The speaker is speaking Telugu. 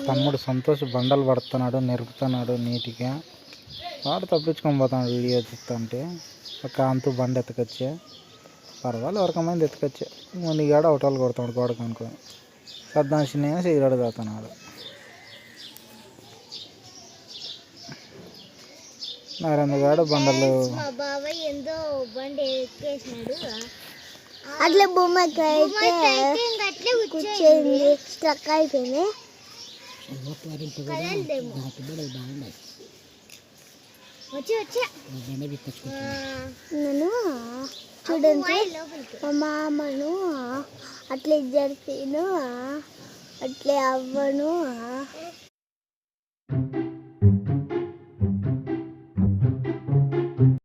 తమ్ముడు సంతోష్ బండలు పడుతున్నాడు, నెరుపుతున్నాడు నీట్గా. వాడు తప్పించుకొని పోతాడు వీడియో చూస్తుంటే. ఒక అంతు బండి ఎత్తుకొచ్చే పర్వాలేదు, ఎవరికమైంది ఎత్తుకొచ్చే. ముందుగాడ అవటాలు కొడతాడు గోడకు అనుకొని. సద్దాంశిని సిగరెట్ తాగుతున్నాడు. నరేంద్రగాడు బండలు అట్లా బొమ్మకి కూర్చొని స్ట్రక్ అయిపోయింది. నేను చూడండి మా మామను అట్లా జరిపాను, అట్లే అవ్వను.